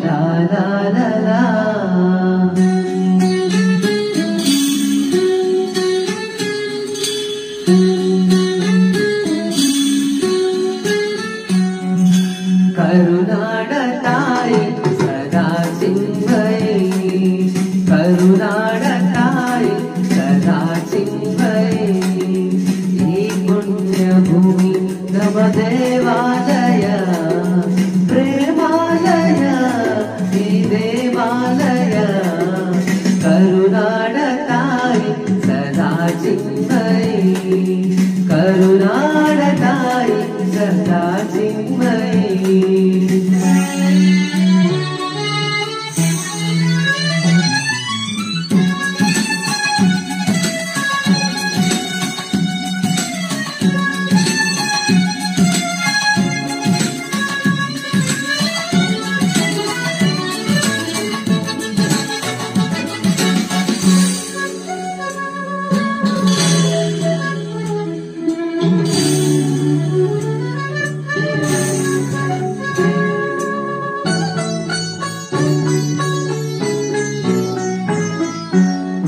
la la la la. ಕರುನಾಡ ತಾಯಿ ಸದಾ ಚಿನ್ಮಯಿ, ಕರುನಾಡ ತಾಯಿ ಸದಾ ಚಿನ್ಮಯಿ. ಈ ಪುಣ್ಯ ಭೂಮಿ ನಮ ದೇವಾಲಯ, ಪ್ರೇಮಾಲಯ ಈ ದೇವಾಲಯ. ಕರುನಾಡ ತಾಯಿ ಸದಾ ಚಿನ್ಮಯಿ, ಕರುನಾಡ ತಾಯಿ ಸದಾ ಚಿನ್ಮಯಿ.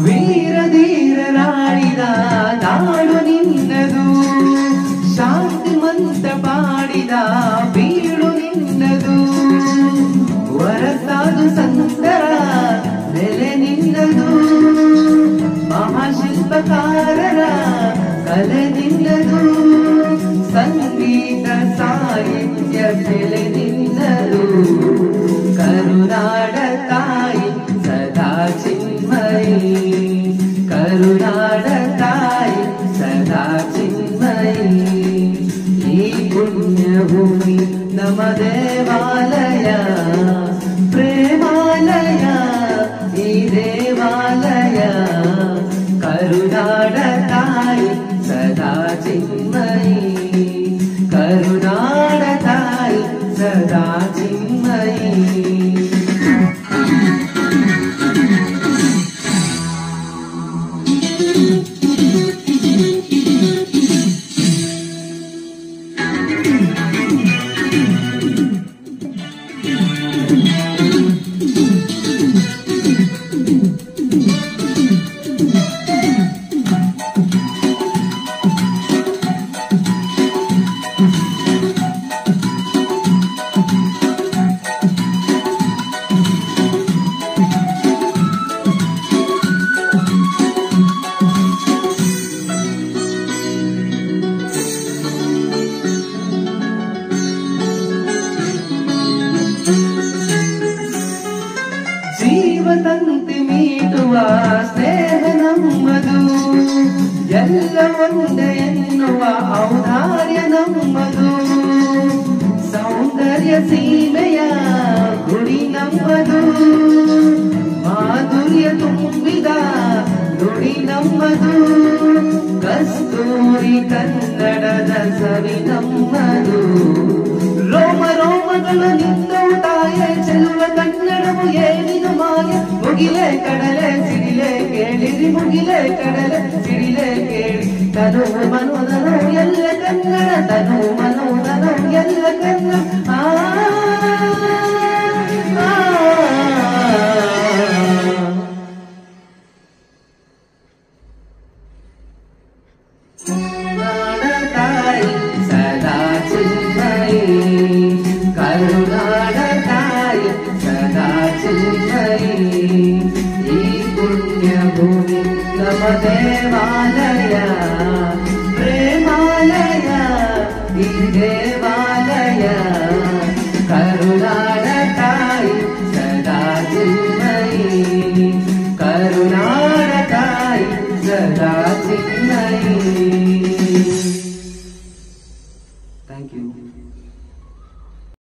ವೀರಧೀರರಾಡಿದ ನಾಡು ನಿನ್ನದು, ಶಾಂತಿ ಮಂತ್ರ ಪಾಡಿದ ಬೀಡು ನಿನ್ನದು. ವರಸಾದು ಸಂತರ ನೆಲೆ ನಿನ್ನದು, ಮಹಾಶಿಲ್ಪಕಾರರ ಕಲೆ ನಿನ್ನದು. ಸಂಗೀತ ಸಾಹಿತ್ಯ ಬೆಲೆ ನಿನ್ನದು. ಕರುನಾಡ ತಾಯಿ ಸದಾ ಚಿನ್ಮಯಿ, ಕರುನಾಡ ತಾಯಿ ಸದಾ ಚಿನ್ಮಯಿ. ಈ ಪುಣ್ಯ ಭೂಮಿ ನಮ ದೇವಾಲಯ, ಪ್ರೇಮಾಲಯ ಈ ದೇವಾಲಯ. ಕರುನಾಡ ತಾಯಿ ಸದಾ ಚಿನ್ಮಯಿ, ಕರುನಾಡ ತಾಯಿ ಸದಾ ಚಿನ್ಮಯಿ. ಜೀವದಂತೆ ಮೀಟುವ ಸ್ನೇಹ ನಮ್ಮದು, ಎಲ್ಲ ಒಂದೇ ಎನ್ನುವ ಔದಾರ್ಯ ನಮ್ಮದು. ಸೌಂದರ್ಯ ಸೀಮೆಯ ಗುಡಿ ನಮ್ಮದು, ಮಾಧುರ್ಯ ತುಂಬಿದ ನುಡಿ ನಮ್ಮದು. ಕಸ್ತೂರಿ ಕನ್ನಡದ ಸವಿ ನಮ್ಮದು. ರೋಮ ರೋಮಗಳು ನಿಂದವು ತಾಯ ಚೆಲುವ ಕನ್ನಡವು ಏನಿದು ಮಾಯ. ಮುಗಿಲೆ ಕಡಲೆ ಸಿಡಿಲೆ ಕೇಳಿರಿ, ಮುಗಿಲೆ ಕಡಲೆ ಸಿಡಿಲೆ ಕೇಳಿ. ತನು ಮನೋದನು ಎಲ್ಲ ಕನ್ನಡ, ತನು ಮನೋದನು ಎಲ್ಲ ಕನ್ನಡ. ತಾಯಿ ಸದಾ ಚಿನ್ಮಯಿ, ಕರುನಾಡ ತಾಯಿ ಸದಾ ಚಿನ್ಮಯಿ. ಈ ಪುಣ್ಯ ಭೂಮಿ ನಮ ದೇವಾಲಯ, ಪ್ರೇಮಾಲಯ ಈ ದೇವಾಲಯ. ಕರುನಾಡ ತಾಯಿ ಸದಾ ಚಿನ್ಮಯಿ, ಕರುನಾಡ